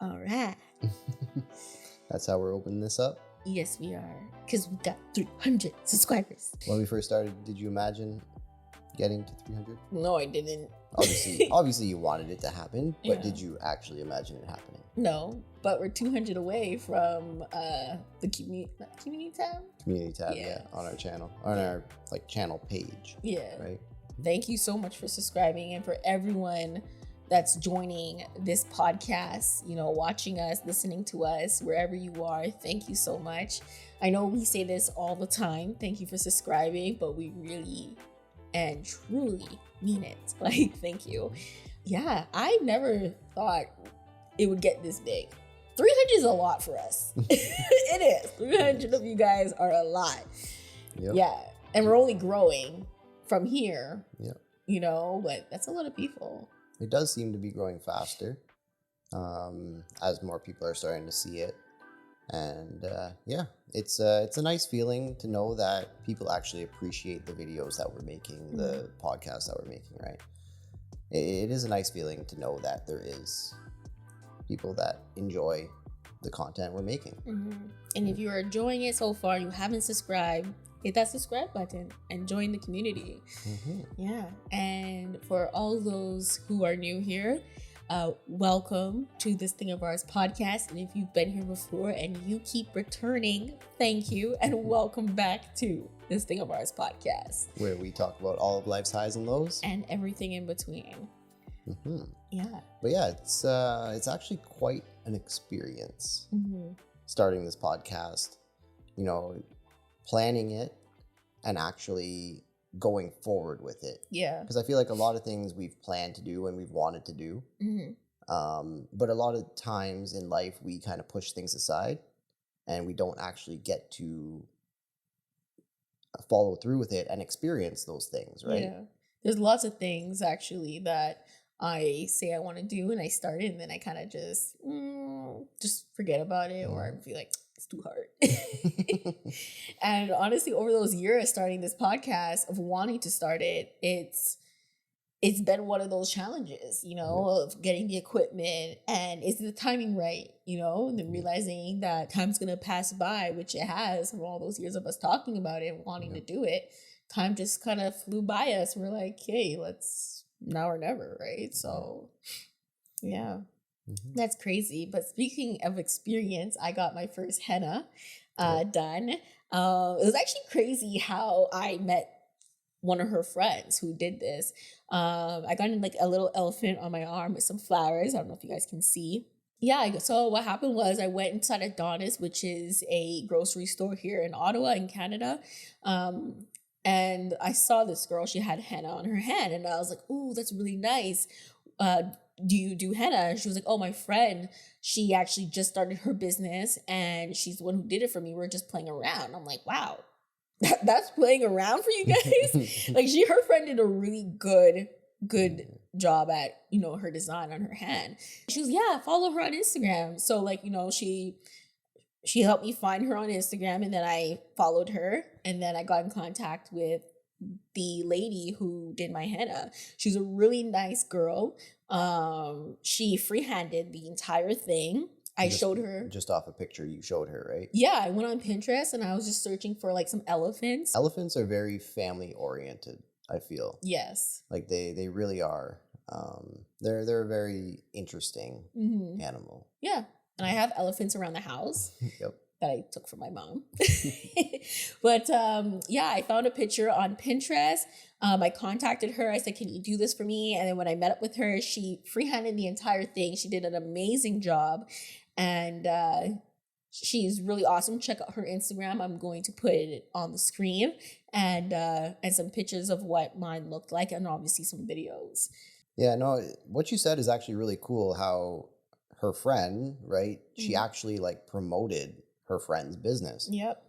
All right. That's how we're opening this up. Yes, we are. Because we got 300 subscribers. When we first started, did you imagine getting to 300? No, I didn't. Obviously you wanted it to happen, but Yeah. did you actually imagine it happening? No, but we're 200 away from the community tab. Community tab, Yeah. on our channel, on our channel page. Yeah. Right. Thank you so much for subscribing, and for everyone that's joining this podcast, watching us, listening to us, wherever you are. Thank you so much. I know we say this all the time. Thank you for subscribing, but we really and truly mean it. Thank you. Yeah, I never thought it would get this big. 300 is a lot for us. It is. 300 of you guys are a lot. Yep. Yeah, and we're only growing from here. Yep. But that's a lot of people. It does seem to be growing faster as more people are starting to see it. And it's a nice feeling to know that people actually appreciate the videos that we're making, the podcasts that we're making, right? It is a nice feeling to know that there is people that enjoy the content we're making. Mm-hmm. And if you are enjoying it so far, you haven't subscribed, hit that subscribe button and join the community. Mm-hmm. Yeah. And for all those who are new here, welcome to This Thing of Ours podcast. And if you've been here before and you keep returning, thank you and welcome back to This Thing of Ours podcast, where we talk about all of life's highs and lows and everything in between. Mm-hmm. Yeah. But yeah, it's actually quite an experience starting this podcast, planning it and actually going forward with it. Yeah. Because I feel like a lot of things we've planned to do and we've wanted to do. But a lot of times in life, we kind of push things aside and we don't actually get to follow through with it and experience those things, right? Yeah. There's lots of things actually that I say I want to do and I start it and then I kind of just forget about it, or I feel like it's too hard. And honestly, over those years starting this podcast, of wanting to start it, it's been one of those challenges, of getting the equipment and is the timing right, and then realizing that time's going to pass by, which it has from all those years of us talking about it and wanting to do it. Time just kind of flew by us. We're like, hey, let's now or never, right? So yeah. That's crazy. But speaking of experience, I got my first henna done. It was actually crazy how I met one of her friends who did this. I got a little elephant on my arm with some flowers. I don't know if you guys can see. Yeah, so what happened was I went inside Adonis, which is a grocery store here in Ottawa in Canada. And I saw this girl, she had henna on her hand. And I was like, ooh, that's really nice. Do you do henna? And she was like, oh, my friend, she actually just started her business and she's the one who did it for me. We're just playing around. I'm like, wow, that's playing around for you guys? Her friend did a really good job at, her design on her hand. She was, yeah, follow her on Instagram. So she helped me find her on Instagram, and then I followed her, and then I got in contact with the lady who did my henna. She's a really nice girl. She freehanded the entire thing. I showed her just off a picture you showed her, right? Yeah, I went on Pinterest and I was just searching for some elephants. Elephants are very family oriented, I feel. Yes. They really are. They're a very interesting animal. Yeah. And I have elephants around the house. Yep. That I took from my mom. But I found a picture on Pinterest. I contacted her. I said, can you do this for me? And then when I met up with her, she freehanded the entire thing. She did an amazing job. And she's really awesome. Check out her Instagram. I'm going to put it on the screen. And some pictures of what mine looked like, and obviously some videos. Yeah, no, what you said is actually really cool, how her friend, right? She actually promoted her friend's business. Yep.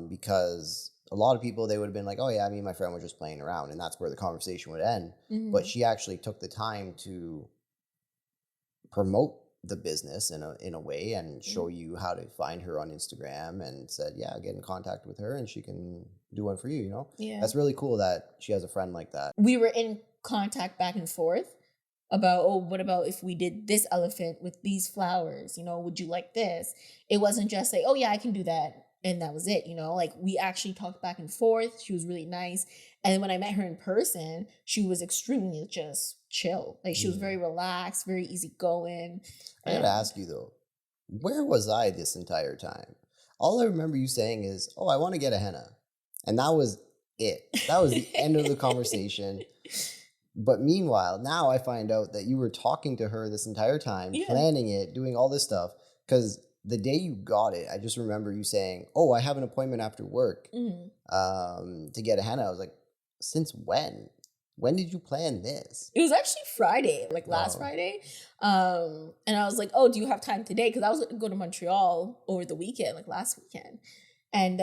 Because a lot of people, they would have been like, oh yeah, me and my friend were just playing around, and that's where the conversation would end. But she actually took the time to promote the business in a way and show you how to find her on Instagram, and said, yeah, get in contact with her and she can do one for you, Yeah. That's really cool that she has a friend like that. We were in contact back and forth about, oh, what about if we did this elephant with these flowers? You know, would you like this? It wasn't just like, oh yeah, I can do that. And that was it, you know, like we actually talked back and forth. She was really nice. And then when I met her in person, she was extremely just chill. Like she was very relaxed, very easygoing. I gotta ask you though, where was I this entire time? All I remember you saying is, "Oh, I want to get a henna," and that was it. That was the end of the conversation. But meanwhile, now I find out that you were talking to her this entire time, Yeah. planning it, doing all this stuff. Because the day you got it, I just remember you saying, "Oh, I have an appointment after work Mhm. to get a henna." I was like, "Since when? When did you plan this?" It was actually Friday, like last Oh, Friday. And I was like, oh, do you have time today? Because I was going to go to Montreal over the weekend, like last weekend. And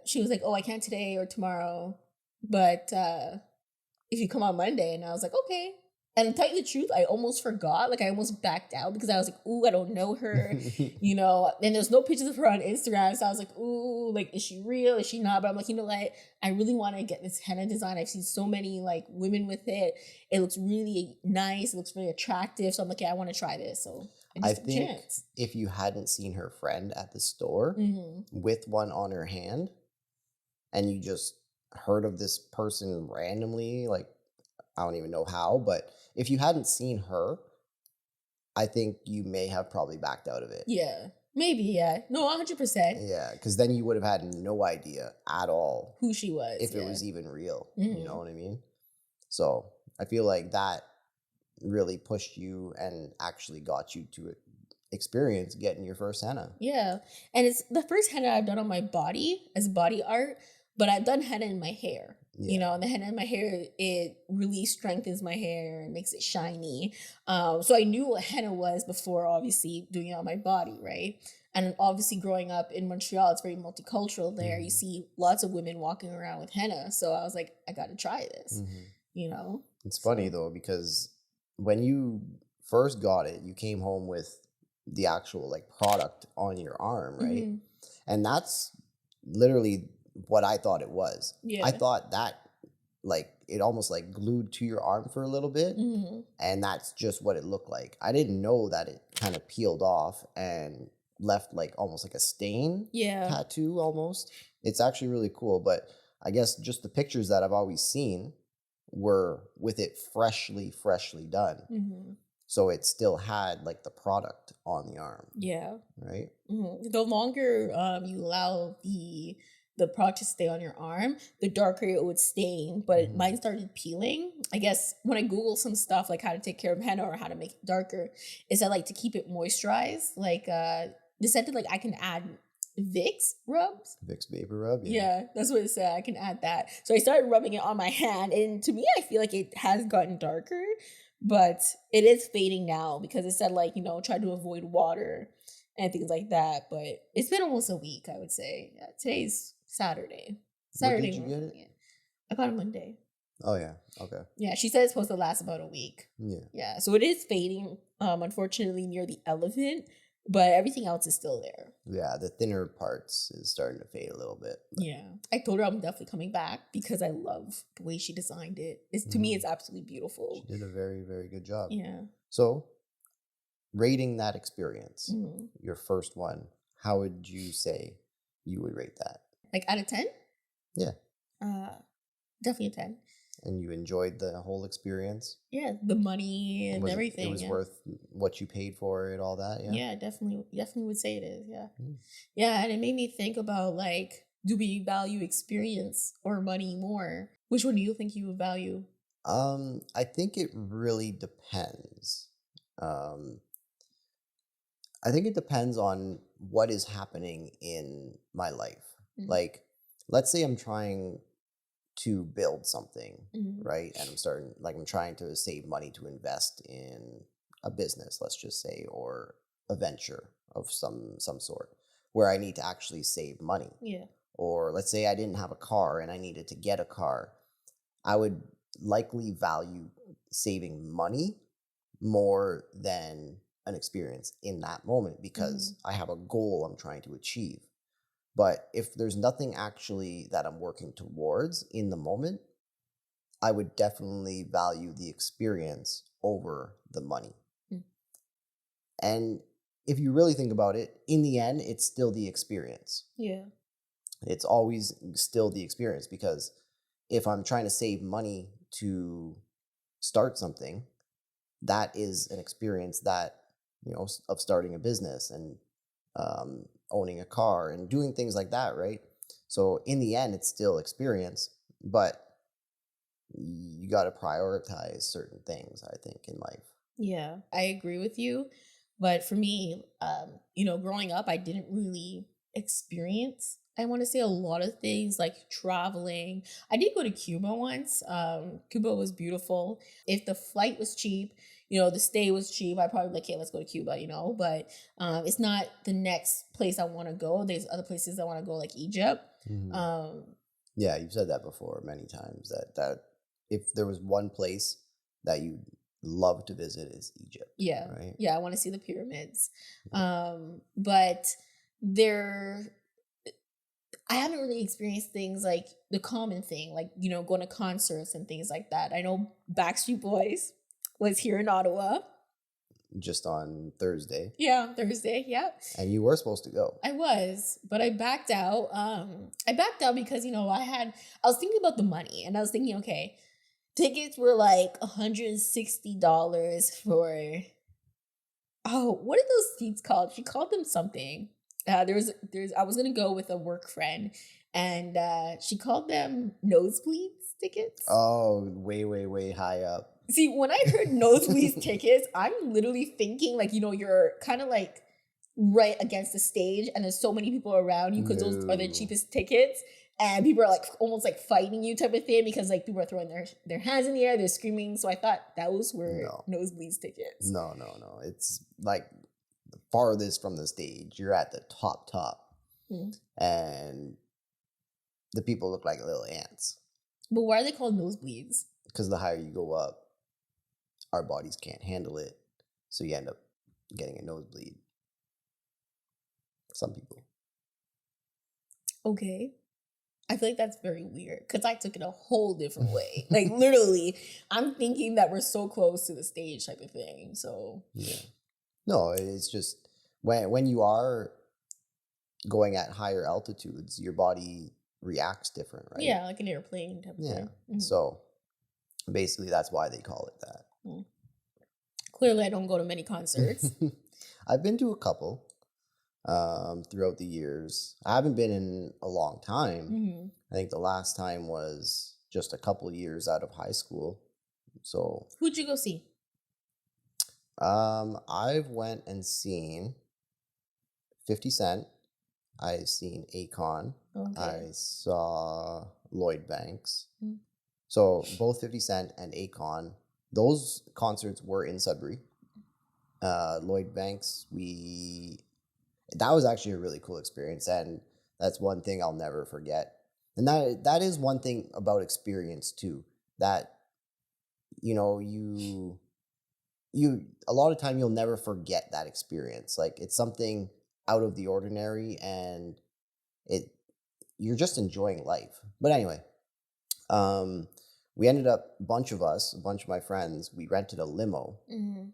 she was like, oh, I can't today or tomorrow. But if you come on Monday, and I was like, okay. And to tell you the truth, I almost forgot. Like I almost backed out because I was like, ooh, I don't know her, you know. And there's no pictures of her on Instagram, so I was like, ooh, like is she real? Is she not? But I'm like, you know what? I really want to get this henna design. I've seen so many like women with it. It looks really nice. It looks really attractive. So I'm like, yeah, I want to try this. So I I just took a think chance. if you hadn't seen her friend at the store Mm-hmm. with one on her hand, and you just heard of this person randomly, like I don't even know how, but if you hadn't seen her, I think you may have probably backed out of it. Yeah, maybe. Yeah, no, 100%. Yeah, because then you would have had no idea at all Who she was? if it Yeah. was even real. Mhm. You know what I mean? So I feel like that really pushed you and actually got you to experience getting your first henna. Yeah. And it's the first henna I've done on my body as body art, but I've done henna in my hair. You Yeah. know, and the henna in my hair, it really strengthens my hair and makes it shiny. So I knew what henna was before obviously doing it on my body, right? And obviously growing up in Montreal, it's very multicultural there. You Mhm. see lots of women walking around with henna. So I was like, I gotta try this, Mhm. you know? It's funny though, because when you first got it, you came home with the actual like product on your arm, right? Hmm. And that's literally what I thought it was. I Yeah. thought that like it almost like glued to your arm for a little bit, Hmm. and that's just what it looked like. I didn't know that it kind of peeled off and left like almost like a stain Yeah. tattoo almost. It's actually really cool, but I guess just the pictures that I've always seen were with it freshly done. Hmm. So it still had like the product on the arm, Yeah. right? The longer you allow the product to stay on your arm, the darker it would stain. But Mhm. mine started peeling. I guess when I Googled some stuff like how to take care of henna or how to make it darker, is that like to keep it moisturized. Like they said that like I can add Vicks rubs. Vicks Vapor Rub, yeah. Yeah, that's what it said. I can add that. So I started rubbing it on my hand, and to me, I feel like it has gotten darker, but it is fading now because it said like, you know, try to avoid water and things like that. But it's been almost a week, I would say. Yeah, today's Saturday. What Saturday did you get morning. it? Yeah. I got it Monday. Oh yeah, okay, Yeah, she said it's supposed to last about a week. yeah. Yeah, so it is fading, unfortunately near the elephant, but everything else is still there. Yeah, the thinner parts is starting to fade a little bit. Yeah. I told her I'm definitely coming back because I love the way she designed it. It's to me Mhm. it's absolutely She beautiful. did a very good job. Yeah. So, rating that experience, Mhm. your first one, how would you say you would rate that? Like out of 10? Yeah. Uh Definitely a 10. And you enjoyed the whole experience? Yeah, the money and Was it everything. was Yeah. worth what you paid for it, all that? Yeah. Yeah, definitely would say it is. Yeah. Mm. Yeah, and it made me think about like, do we value experience or money more? Which one do you think you would value? I think it really depends. Um, I think it depends on what is happening in my life. Mhm. Like, let's say I'm trying to build something, Mhm. right? And I'm trying to save money to invest in a business, let's just say, or a venture of some sort, where I need to actually save money. Yeah. Or let's say I didn't have a car and I needed to get a car. I would likely value saving money more than an experience in that moment because Mhm. I have a goal I'm trying to achieve. But if there's nothing actually that I'm working towards in the moment, I would definitely value the experience over the money. Mm. And if you really think about it, in the end, it's still the experience. Yeah. It's always still the experience, because if I'm trying to save money to start something, that is an experience that, of starting a business and owning a car and doing things like that, right? So in the end, it's still experience, but you got to prioritize certain things, I think, in life. Yeah, I agree with you. But for me, growing up, I didn't really experience, I want to say, a lot of things like traveling. I did go to Cuba once. Cuba was beautiful. If the flight was cheap, the stay was cheap, I'd probably be like, okay, let's go to Cuba, but it's not the next place I want to go. There's other places I want to go, like Egypt. Mm-hmm. Yeah, you've said that before many times, that if there was one place that you love to visit, is Egypt. Yeah. Right? Yeah, I want to see the pyramids. But I haven't really experienced things like the common thing, like, going to concerts and things like that. I know Backstreet Boys was here in Ottawa. Just on Thursday. Yeah, Thursday. Yeah. And you were supposed to go. I was, but I backed out. I backed out because, I was thinking about the money, and I was thinking, okay, tickets were like $160 for, what are those seats called? She called them something. I was gonna go with a work friend, and she called them nosebleeds tickets. Oh, way, way, way high up. See, when I heard nosebleeds tickets, I'm literally thinking like, you're kind of like right against the stage, and there's so many people around you because those are the cheapest tickets, and people are like almost like fighting you type of thing, because like people are throwing their hands in the air, they're screaming. So I thought those were nosebleeds tickets. No. It's like the farthest from the stage. You're at the top. And the people look like little ants. But why are they called nosebleeds? Because the higher you go up, our bodies can't handle it, so you end up getting a nosebleed. Some people. Okay. I feel like that's very weird, because I took it a whole different way. Like, literally, I'm thinking that we're so close to the stage type of thing. So yeah. No, it's just when you are going at higher altitudes, your body reacts different, right? Yeah, like an airplane type of thing. Mm-hmm. So basically, that's why they call it that. Mm. Clearly, I don't go to many concerts. I've been to a couple throughout the years. I haven't been in a long time. Mm-hmm. I think the last time was just a couple years out of high school. So who'd you go see? I've went and seen 50 Cent. I've seen Akon. Okay. I saw Lloyd Banks. Mm. So both 50 Cent and Akon, those concerts were in Sudbury. Lloyd Banks, that was actually a really cool experience, and that's one thing I'll never forget. And that is one thing about experience too, that you a lot of time you'll never forget that experience. Like, it's something out of the ordinary, and you're just enjoying life. But anyway, we ended up, a bunch of my friends, we rented a limo. Mm-hmm.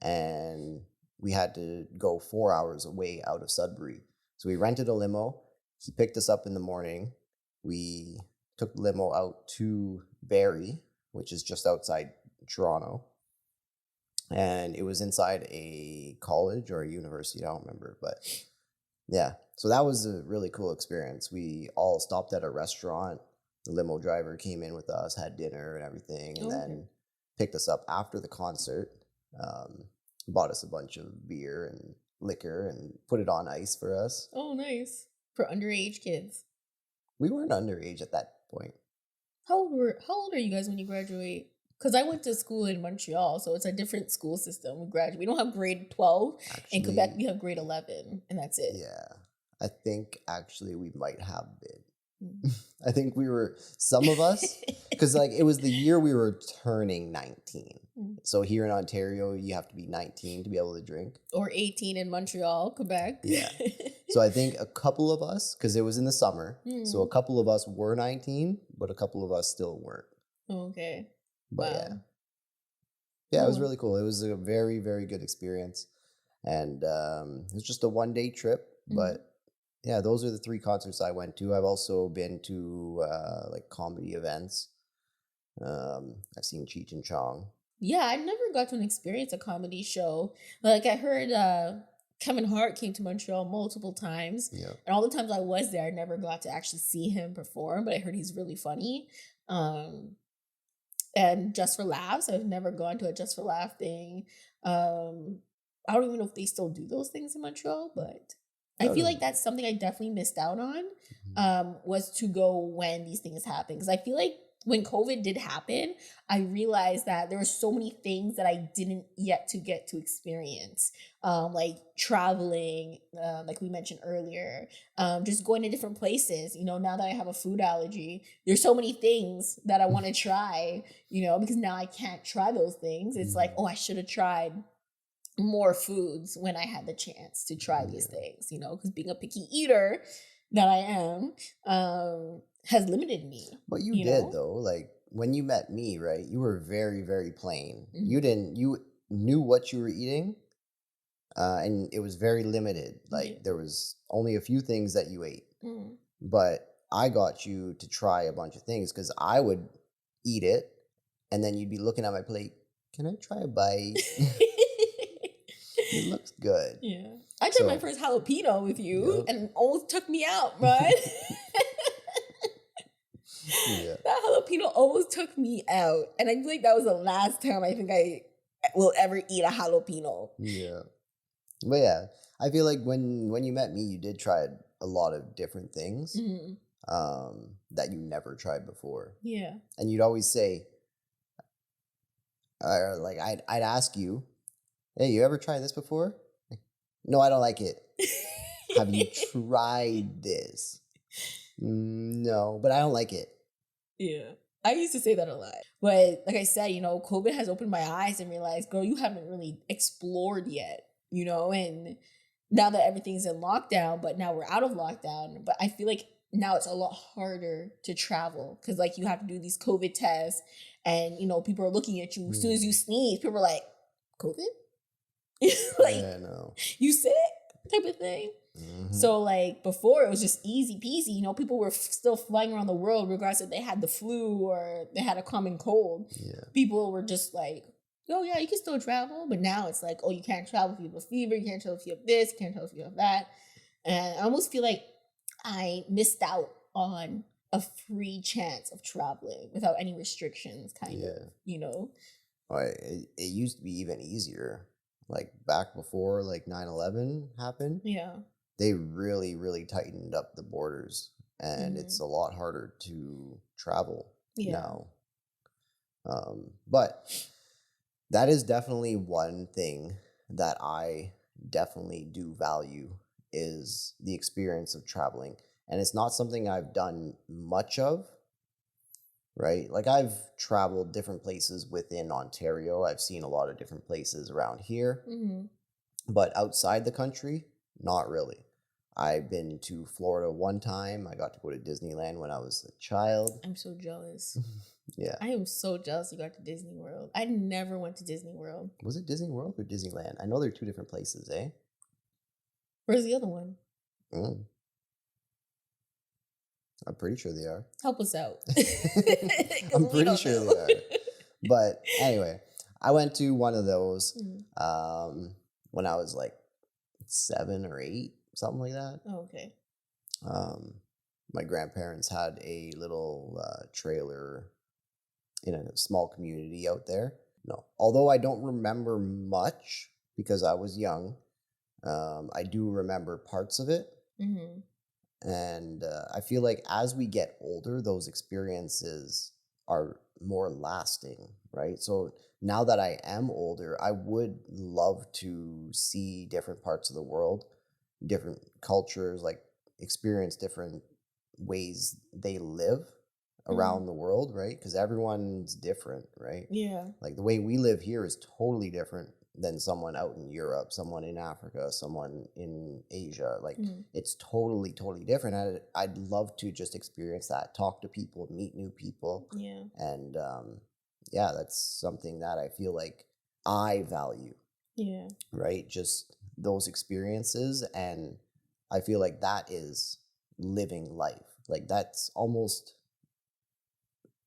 And we had to go 4 hours away out of Sudbury. So we rented a limo. He picked us up in the morning. We took the limo out to Barrie, which is just outside Toronto. And it was inside a college or a university, I don't remember. But yeah, so that was a really cool experience. We all stopped at a restaurant. The limo driver came in with us, had dinner and everything, and then picked us up after the concert. Bought us a bunch of beer and liquor and put it on ice for us. Oh, nice. For underage kids. We weren't underage at that point. How old are you guys when you graduate? Because I went to school in Montreal, so it's a different school system. We don't have grade 12. Actually, in Quebec, we have grade 11, and that's it. Yeah. I think actually we might have been. I think we were, some of us, because like it was the year we were turning 19. So here in Ontario, you have to be 19 to be able to drink. Or 18 in Montreal, Quebec. Yeah. So I think a couple of us, because it was in the summer, so a couple of us were 19, but a couple of us still weren't. Okay. But yeah. Yeah, it was No. really cool. It was a very, very good experience. And it was just a 1 day trip. Mm-hmm. But yeah, those are the 3 concerts I went to. I've also been to like comedy events. I've seen Cheech and Chong. Yeah, I never got to experience a comedy show. Like I heard Kevin Hart came to Montreal multiple times. Yeah. And all the times I was there, I never got to actually see him perform, but I heard he's really funny. Um and Just for Laughs, I've never gone to a Just for Laugh thing. Um I don't even know if they still do those things in Montreal, but I I don't feel know. like that's something I definitely missed out on. Mhm. Was to go when these things happen, because I feel like when COVID did happen, I realized that there were so many things that I didn't yet to get to experience, like traveling, like we mentioned earlier, just going to different places. You know, now that I have a food allergy, there's so many things that I want to try. You know, because now I can't try those things. It's like, Mhm. oh, I should have tried more foods when I had the chance to try these Yeah. things, you know, because being a picky eater that I am, has limited me, But you you did know? though. Like when you met me, right? You were very, very plain. You Mhm. didn't. You knew what you were eating, and it was very limited. Yeah. Like there was only a few things that you ate. Mhm. But I got you to try a bunch of things because I would eat it, and then you'd be looking at my plate. Can I try a bite? It looks good. Yeah. I tried my So, first jalapeno with you yep. and it almost took me out, right? Yeah. That jalapeno almost took me out. And I feel like that was the last time I think I will ever eat a jalapeno. Yeah. But yeah, I feel like when you met me, you did try a lot of different things Mhm. that you never tried before, Yeah. and you'd always say, like I'd ask you, "Hey, you ever tried this before?" Like, no, I don't like it. Have you tried this? No, but I don't like it. Yeah. I used to say that a lot. But like I said, you know, COVID has opened my eyes and realized, girl, you haven't really explored yet, you know, and now that everything's in lockdown, but now we're out of lockdown, but I feel like now it's a lot harder to travel because like you have to do these COVID tests and you know, people are looking at you as soon as you Mm. sneeze, people are like, COVID? Like, Yeah, no. you sick? Type of thing. Hmm. So like before it was just easy peasy, you know, people were still flying around the world regardless if they had the flu or they had a common cold. Yeah. People were just like, oh yeah, you can still travel. But now it's like, oh, you can't travel if you have a fever, you can't travel if you have this, you can't travel if you have that. And I almost feel like I missed out on a free chance of traveling without any restrictions, kind of, Yeah. you know? It used to be even easier. Like back before like 9/11 happened, Yeah. they really, really tightened up the borders, and it's Hmm. a lot harder to travel Yeah. now. But that is definitely one thing that I definitely do value is the experience of traveling. And it's not something I've done much of, right? Like I've traveled different places within Ontario. I've seen a lot of different places around here, Hmm. but outside the country, not really. I've been to Florida one time. I got to go to Disneyland when I was a child. I'm so jealous. Yeah. I am so jealous you got to Disney World. I never went to Disney World. Was it Disney World or Disneyland? I know they're two different places, eh? Where's the other one? Mm, I'm pretty sure they are. Help us out. I'm Because we pretty don't sure know. they are. But anyway, I went to one of those Mhm. when I was like 7 or 8, something like that. Oh, okay. Um, my grandparents had a little trailer in a small community out there. No, although I don't remember much because I was young, I do remember parts of it. Hmm. And I feel like as we get older, those experiences are more lasting, right? So now that I am older, I would love to see different parts of the world, different cultures, like experience different ways they live Hmm. around the world, right? Because everyone's different, right? Yeah. Like the way we live here is totally different than someone out in Europe, someone in Africa, someone in Asia. Like Hmm. it's totally, totally different. I'd love to just experience that, talk to people, meet new people. Yeah. And yeah, that's something that I feel like I value, Yeah. right? Just those experiences. And I feel like that is living life. Like that's almost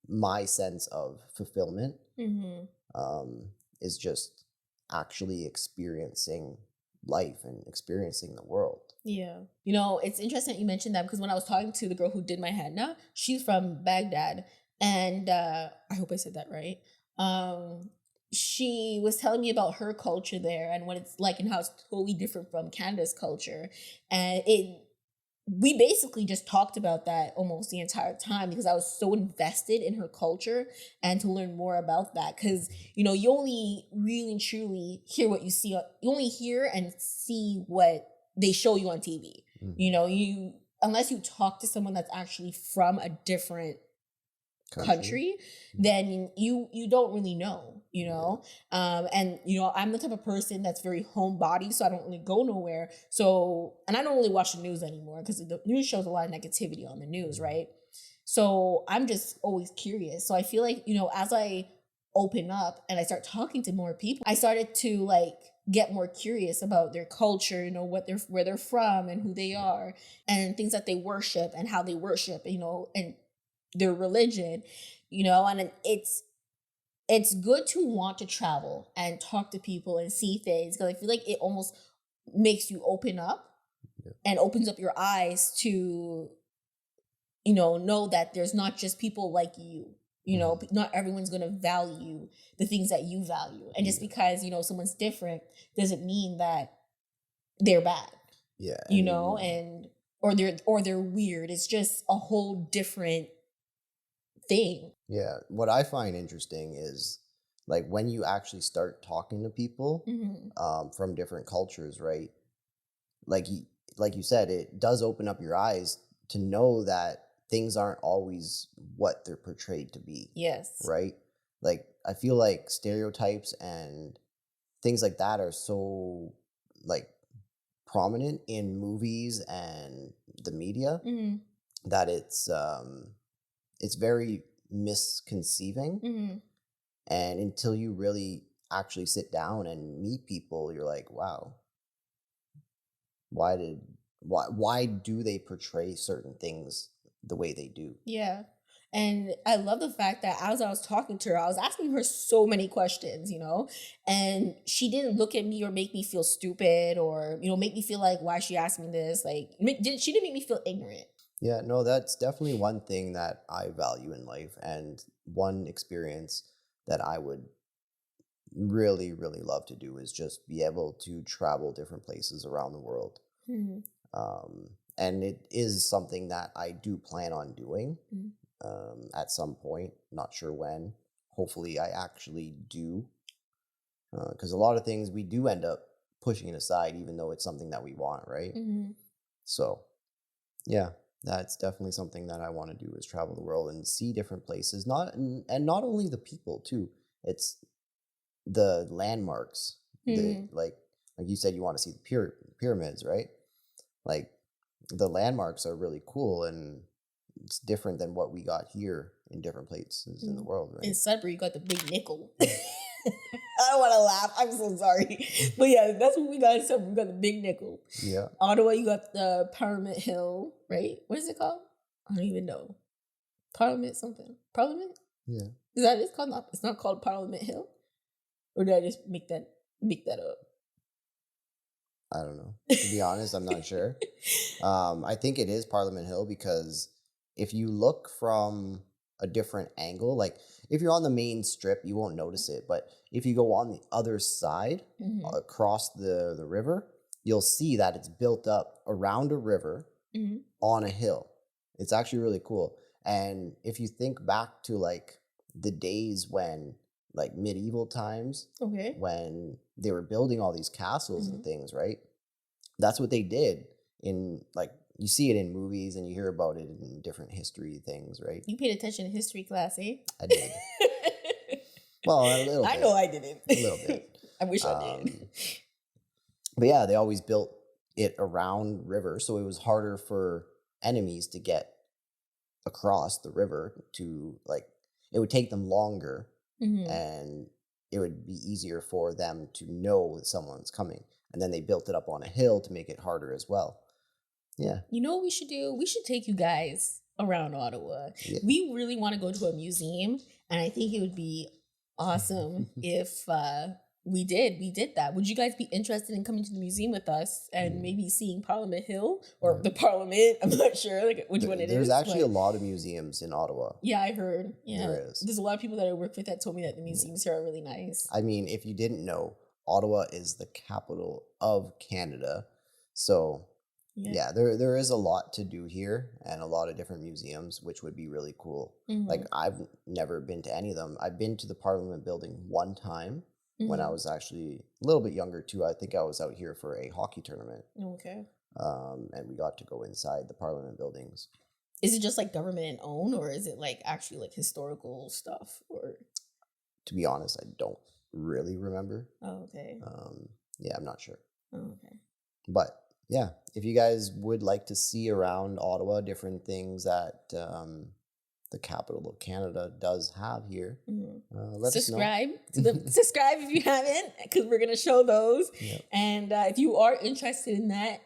my sense of fulfillment, Mm-hmm. um, is just actually experiencing life and experiencing the world. Yeah. It's interesting that you mentioned that because when I was talking to the girl who did my henna, she's from Baghdad. And I hope I said that right. Um, she was telling me about her culture there and what it's like and how it's totally different from Canada's culture. And we basically just talked about that almost the entire time because I was so invested in her culture and to learn more about that. Because, you only really and truly hear what you see. You only hear and see what they show you on TV. You unless you talk to someone that's actually from a different country, then you don't really know. And I'm the type of person that's very homebody, so I don't really go nowhere. So, and I don't really watch the news anymore because the news shows a lot of negativity on the news, right? So I'm just always curious. So I feel like, as I open up and I start talking to more people, I started to like get more curious about their culture, where they're from and who they are and things that they worship and how they worship, and their religion, and it's good to want to travel and talk to people and see things because I feel like it almost makes you open up and opens up your eyes to know that there's not just people like you. Not everyone's going to value the things that you value, and just because someone's different doesn't mean that they're bad. Yeah. And or they're weird. It's just a whole different thing. Yeah. What I find interesting is like when you actually start talking to people from different cultures, right? Like like you said, it does open up your eyes to know that things aren't always what they're portrayed to be. Yes. Right? Like I feel like stereotypes and things like that are so like prominent in movies and the media that it's very misconceiving. And until you really actually sit down and meet people, you're like, wow, why do they portray certain things the way they do? Yeah. And I love the fact that as I was talking to her, I was asking her so many questions, and she didn't look at me or make me feel stupid or, make me feel like, why is she asking me this? Like, she didn't make me feel ignorant. Yeah, no, that's definitely one thing that I value in life, and one experience that I would really, really love to do is just be able to travel different places around the world. And it is something that I do plan on doing at some point. Not sure when. Hopefully, I actually do. Because a lot of things we do end up pushing it aside, even though it's something that we want, right? So, yeah, that's definitely something that I want to do is travel the world and see different places. And not only the people too. It's the landmarks. The like you said, you want to see the pyramids, right? Like the landmarks are really cool, and it's different than what we got here in different places in the world, right? In Sudbury, you got the big nickel. I don't want to laugh. I'm so sorry. But yeah, that's what we got in Sudbury. We got the big nickel. Yeah. Ottawa, you got the Parliament Hill, right? What is it called? I don't even know. Parliament something. Parliament? Yeah. Is that it's called? Not, it's not called Parliament Hill? Or did I just make that up? I don't know. To be honest, I'm not sure. I think it is Parliament Hill because if you look from a different angle, like if you're on the main strip, you won't notice it. But if you go on the other side across the river, you'll see that it's built up around a river on a hill. It's actually really cool. And if you think back to like the days when like medieval times, when they were building all these castles and things, right? That's what they did in like you see it in movies and you hear about it in different history things, right? You paid attention in history class, eh? I did. Well, a little bit. I know I didn't. A little bit. I wish I did. But yeah, they always built it around rivers, so it was harder for enemies to get across the river to like it would take them longer and it would be easier for them to know that someone's coming. And then they built it up on a hill to make it harder as well. Yeah. You know what we should do? We should take you guys around Ottawa. Yeah. We really want to go to a museum, and I think it would be awesome if we did that. Would you guys be interested in coming to the museum with us and maybe seeing Parliament Hill or the Parliament? I'm not sure like which one it is. There's actually a lot of museums in Ottawa. Yeah, I heard. Yeah, there is. There's a lot of people that I work with that told me that the museums here are really nice. I mean, if you didn't know, Ottawa is the capital of Canada. So yeah, there is a lot to do here and a lot of different museums, which would be really cool. Like, I've never been to any of them. I've been to the Parliament building one time when I was actually a little bit younger too. I think I was out here for a hockey tournament. Okay. And we got to go inside the Parliament buildings. Is it just like government owned, or is it like actually like historical stuff? Or to be honest, I don't really remember. Oh, okay. Yeah, I'm not sure. Oh, okay. But yeah, if you guys would like to see around Ottawa different things that the capital of Canada does have here, let us know. Subscribe if you haven't, because we're gonna show those. Yep. And if you are interested in that,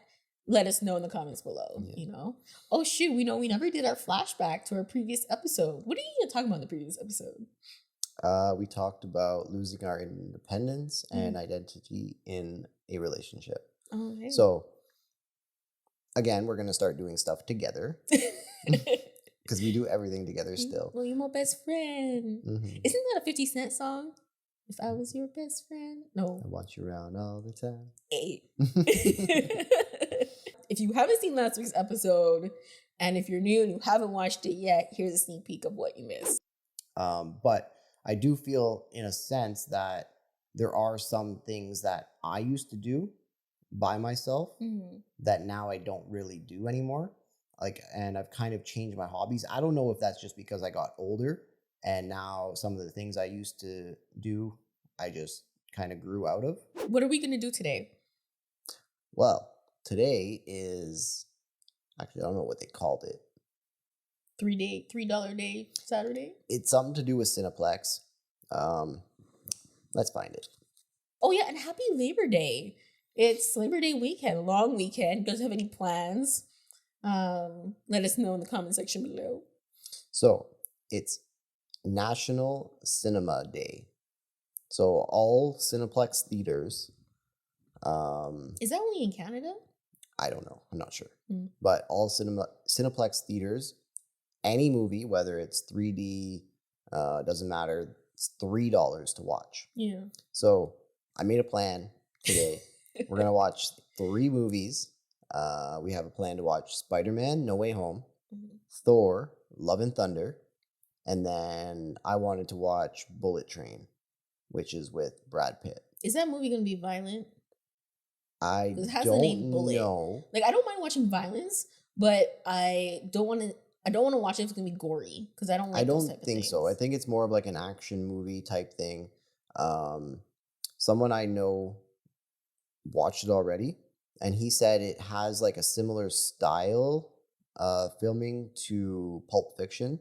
let us know in the comments below. Yeah. You know. Oh shoot, we never did our flashback to our previous episode. What are you gonna talk about in the previous episode? We talked about losing our independence and identity in a relationship. Okay. So again, we're gonna start doing stuff together because we do everything together still. Well, you're my best friend. Isn't that a 50 Cent song? If I was your best friend. No. I want you around all the time. Hey. If you haven't seen last week's episode, and if you're new and you haven't watched it yet, here's a sneak peek of what you missed. But I do feel, in a sense, that there are some things that I used to do by myself that now I don't really do anymore. And I've kind of changed my hobbies. I don't know if that's just because I got older and now some of the things I used to do, I just kind of grew out of. What are we going to do today? Well, today is, actually, I don't know what they called it. $3 day Saturday? It's something to do with Cineplex. Let's find it. Oh yeah, and happy Labor Day. It's Labor Day weekend, long weekend. You guys have any plans? Let us know in the comment section below. So it's National Cinema Day. So all Cineplex theaters. Is that only in Canada? I don't know. I'm not sure. But all Cineplex theaters, any movie, whether it's 3D, doesn't matter, it's $3 to watch. Yeah. So I made a plan today. We're going to watch 3 movies. We have a plan to watch Spider-Man, No Way Home, Thor, Love and Thunder, and then I wanted to watch Bullet Train, which is with Brad Pitt. Is that movie going to be violent? I It has don't the name Bullet. know. Like, I don't mind watching violence, but I don't want to watch it if it's gonna be gory, because I don't like. I those don't type of think so. I things. think it's more of like an action movie type thing. Someone I know watched it already, and he said it has like a similar style filming to Pulp Fiction.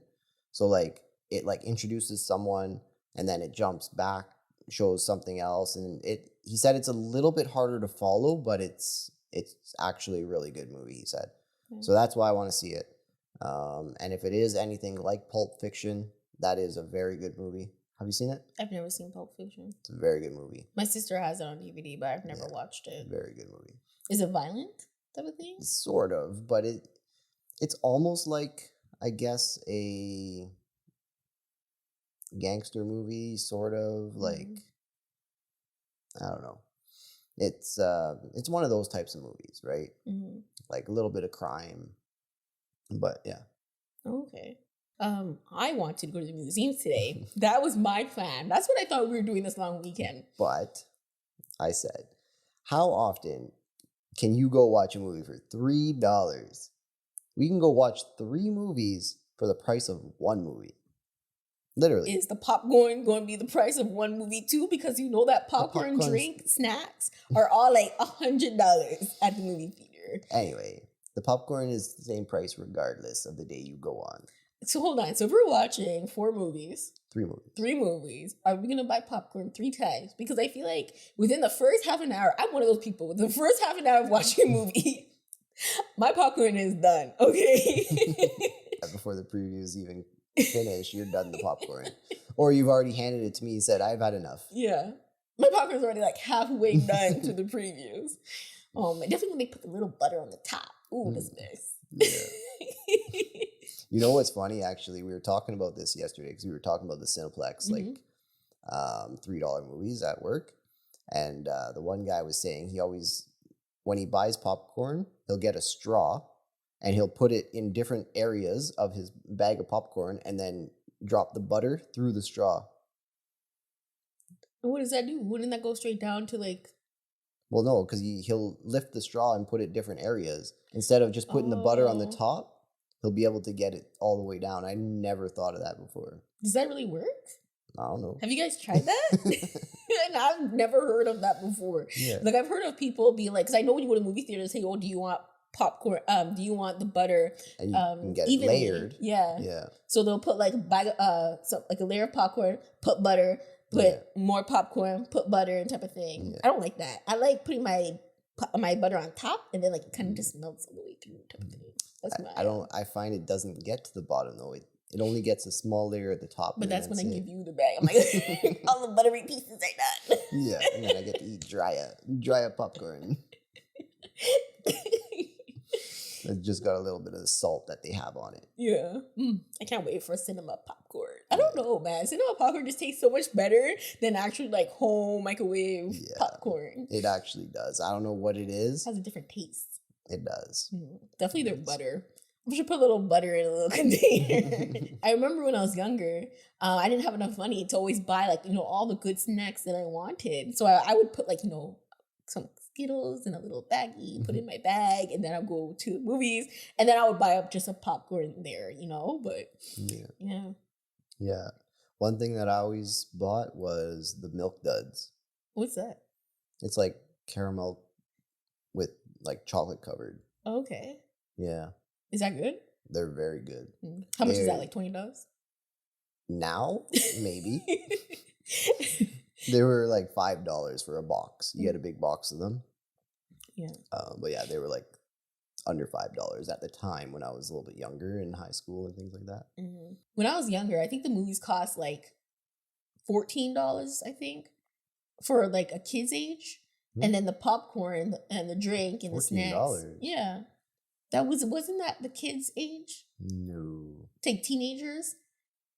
So like it like introduces someone and then it jumps back, shows something else, and he said it's a little bit harder to follow, but it's actually a really good movie, he said. So that's why I want to see it. And if it is anything like Pulp Fiction, that is a very good movie. Have you seen it? I've never seen Pulp Fiction. It's a very good movie. My sister has it on DVD, but I've never watched it. Very good movie. Is it violent type of thing? Sort of, but it's almost like, I guess, a gangster movie, sort of like, I don't know. It's one of those types of movies, right? Like a little bit of crime, but yeah. Okay. I wanted to go to the museums today. That was my plan. That's what I thought we were doing this long weekend. But I said, how often can you go watch a movie for $3? We can go watch 3 movies for the price of 1 movie. Literally. Is the popcorn going to be the price of 1 movie too? Because you know that popcorn, popcorn's- drink, snacks are all like $100 at the movie theater. Anyway, the popcorn is the same price regardless of the day you go on. So hold on. So if we're watching 4 movies, 3 movies. 3 movies, are we gonna buy popcorn 3 times? Because I feel like within the first half an hour, I'm one of those people. With the first half an hour of watching a movie, my popcorn is done. Okay. Before the previews even finish, you're done the popcorn. Or you've already handed it to me and said, I've had enough. Yeah. My popcorn's already like halfway done to the previews. Definitely when they put the little butter on the top. Ooh, that's nice. Yeah. You know what's funny? Actually, we were talking about this yesterday because we were talking about the Cineplex, like $3 movies at work. And the one guy was saying he always, when he buys popcorn, he'll get a straw and he'll put it in different areas of his bag of popcorn and then drop the butter through the straw. And what does that do? Wouldn't that go straight down to like... Well, no, because he'll lift the straw and put it different areas. Instead of just putting the butter on the top, he'll be able to get it all the way down. I never thought of that before. Does that really work? I don't know. Have you guys tried that? And I've never heard of that before. Yeah. Like I've heard of people being like, because I know when you go to movie theaters, say, "Oh, do you want popcorn? Do you want the butter?" And you can get it evenly? layered. Yeah. Yeah. So they'll put like a bag, like a layer of popcorn, put butter, put more popcorn, put butter, and type of thing. Yeah. I don't like that. I like putting my butter on top, and then like it kind of just melts all the way through, type of thing. That's I find it doesn't get to the bottom though. It only gets a small layer at the top. But that's when I give you the bag. I'm like, all the buttery pieces are done. Yeah, and then I get to eat dry up popcorn. It's just got a little bit of the salt that they have on it. Yeah. I can't wait for cinema popcorn. I don't know, man. Cinema popcorn just tastes so much better than actually like home microwave popcorn. It actually does. I don't know what it is. It has a different taste. It does. Definitely their butter. We should put a little butter in a little container. I remember when I was younger, I didn't have enough money to always buy like, all the good snacks that I wanted. So I would put like, some Skittles in a little baggie, put it in my bag, and then I'll go to the movies, and then I would buy up just a popcorn there, but yeah. One thing that I always bought was the Milk Duds. What's that? It's like caramel with like chocolate covered. Okay. Yeah. Is that good? They're very good. How much is that? Like $20? Now, maybe. They were like $5 for a box. You get a big box of them. Yeah. But yeah, they were like under $5 at the time when I was a little bit younger in high school and things like that. When I was younger, I think the movies cost like $14, I think, for like a kid's age. And then the popcorn and the drink and the snacks. $14. Yeah. Wasn't that the kids' age? No. Take teenagers?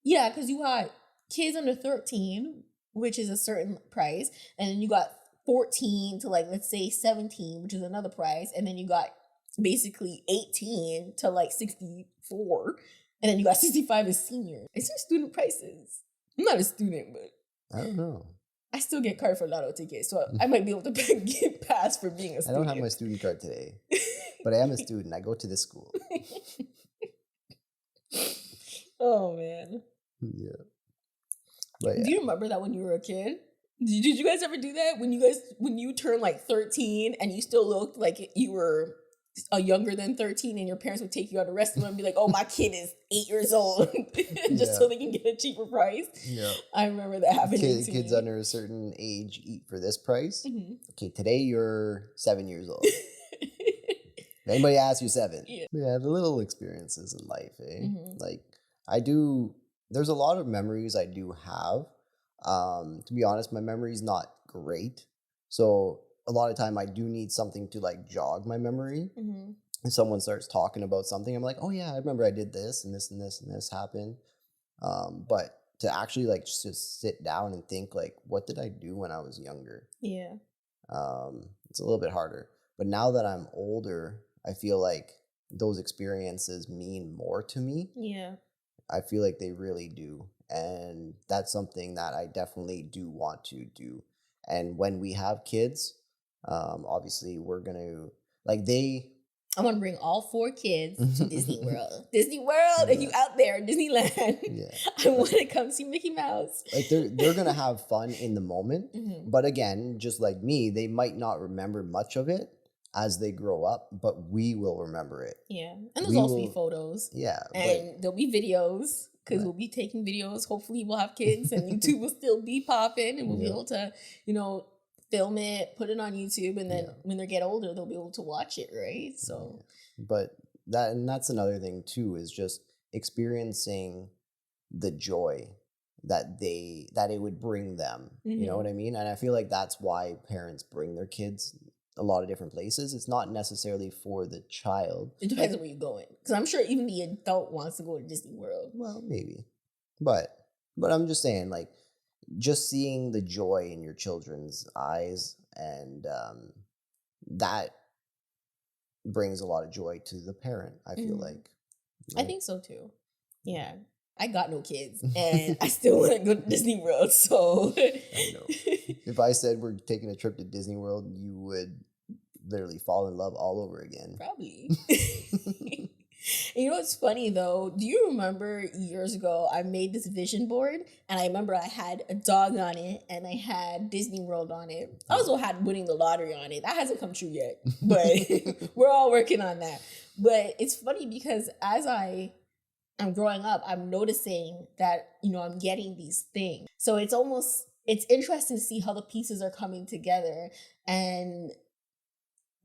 Yeah, because you got kids under 13, which is a certain price, and then you got 14 to like, let's say 17, which is another price, and then you got basically 18 to like 64, and then you got 65 as senior. It's your student prices. I'm not a student, but I don't know. I still get card for lotto tickets, so I might be able to get pass for being a student. I don't have my student card today, but I am a student. I go to this school. Oh, man. Yeah. But yeah. Do you remember that when you were a kid? Did you guys ever do that? When you turned like 13 and you still looked like you were younger than 13 and your parents would take you out to restaurant and be like, "Oh, my kid is 8 years old," just so they can get a cheaper price. Yeah. I remember that happening to Kids me. under a certain age eat for this price. Okay, today you're 7 years old. If anybody asks, you're 7. Yeah, the little experiences in life, eh? Like, there's a lot of memories I do have. To be honest, my memory's not great. So a lot of time I do need something to like jog my memory. If someone starts talking about something, I'm like, oh yeah, I remember I did this and this and this and this happened. But to actually like just sit down and think like, what did I do when I was younger? Yeah. It's a little bit harder. But now that I'm older, I feel like those experiences mean more to me. Yeah. I feel like they really do. And that's something that I definitely do want to do. And when we have kids, obviously we're going to, I want to bring all 4 kids to Disney World. Disney World, if you out there, Disneyland. Yeah. I want to come see Mickey Mouse. Like they're going to have fun in the moment. But again, just like me, they might not remember much of it as they grow up, but we will remember it. Yeah. And there's We also will, be photos. yeah, And there'll be videos because Right. we'll be taking videos. Hopefully we'll have kids and YouTube will still be popping and we'll be Yeah. able to, you know, film it, put it on YouTube, and then Yeah. when they get older, they'll be able to watch it, right? So But that's another thing too, is just experiencing the joy that it would bring them. You know mhm. what I mean? And I feel like that's why parents bring their kids a lot of different places. It's not necessarily for the child. It depends on where you're going. Because I'm sure even the adult wants to go to Disney World. Well, maybe. But I'm just saying, like, just seeing the joy in your children's eyes, and that brings a lot of joy to the parent, I feel Mhm. like. I think so too. Yeah. I got no kids and I still want to go to Disney World. So I know. If I said we're taking a trip to Disney World, you would literally fall in love all over again. probably. And you know what's funny though? Do you remember years ago I made this vision board and I remember I had a dog on it and I had Disney World on it. I also had winning the lottery on it. That hasn't come true yet, but we're all working on that. But it's funny because as I'm growing up, I'm noticing that, you know, I'm getting these things. So it's interesting to see how the pieces are coming together. And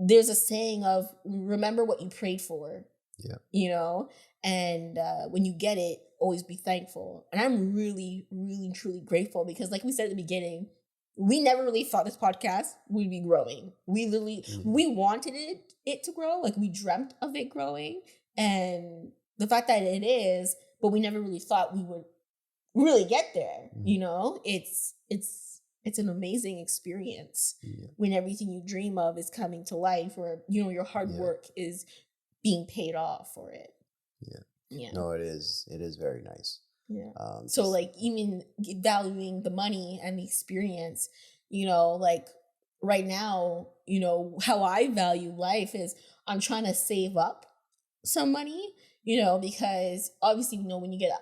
there's a saying of remember what you prayed for. Yeah. You know, and when you get it, always be thankful. And I'm really, really, truly grateful because, like we said at the beginning, we never really thought this podcast would be growing. We literally, we wanted it to grow, like we dreamt of it growing, and the fact that it is, but we never really thought we would really get there. You know, it's an amazing experience when everything you dream of is coming to life, or you know your hard work is being paid off for it. Yeah. No, it is very nice. Yeah. So like even valuing the money and the experience, you know, like right now, you know, how I value life is I'm trying to save up some money, you know, because obviously, you know, when you get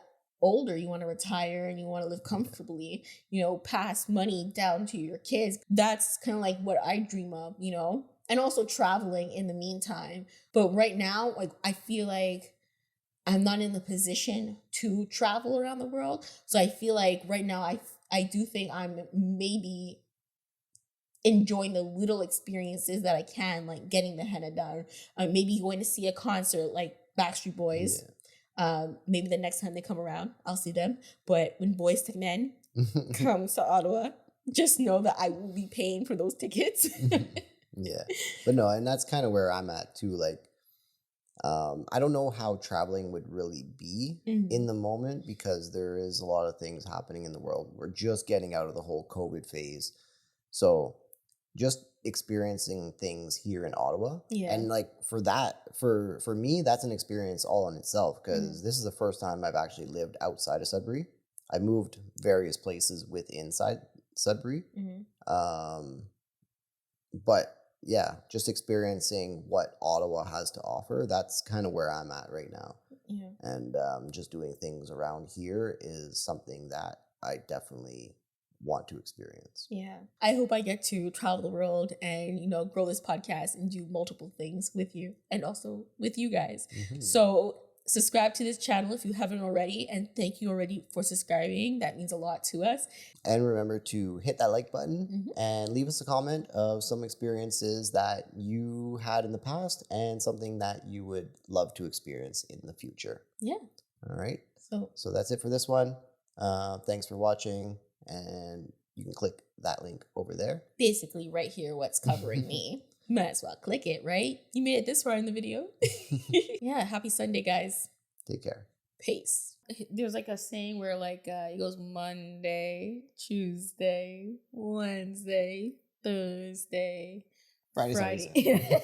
older, you want to retire and you want to live comfortably, you know, pass money down to your kids. That's kind of like what I dream of, you know, and also traveling in the meantime. But right now, like, I feel like I'm not in the position to travel around the world. So I feel like right now, I do think I'm maybe enjoying the little experiences that I can, like getting the henna done, maybe going to see a concert like Backstreet Boys. Maybe the next time they come around, I'll see them. But when Boys to Men comes to Ottawa, just know that I will be paying for those tickets. Yeah. But no, and that's kind of where I'm at too. Like, I don't know how traveling would really be in the moment because there is a lot of things happening in the world. We're just getting out of the whole COVID phase. So just experiencing things here in Ottawa. Yeah. And like for me, that's an experience all in itself because this is the first time I've actually lived outside of Sudbury. I moved various places inside Sudbury. But yeah, just experiencing what Ottawa has to offer, that's kind of where I'm at right now. Yeah. And just doing things around here is something that I definitely want to experience. Yeah. I hope I get to travel the world and, you know, grow this podcast and do multiple things with you and also with you guys. So subscribe to this channel if you haven't already. And thank you already for subscribing. That means a lot to us. And remember to hit that like button and leave us a comment of some experiences that you had in the past and something that you would love to experience in the future. Yeah. All right. So that's it for this one. Thanks for watching. And you can click that link over there. Basically right here, what's covering me. Might as well click it, right? You made it this far in the video. Yeah, happy Sunday, guys. Take care. Peace. There's like a saying where like it goes Monday, Tuesday, Wednesday, Thursday, Friday.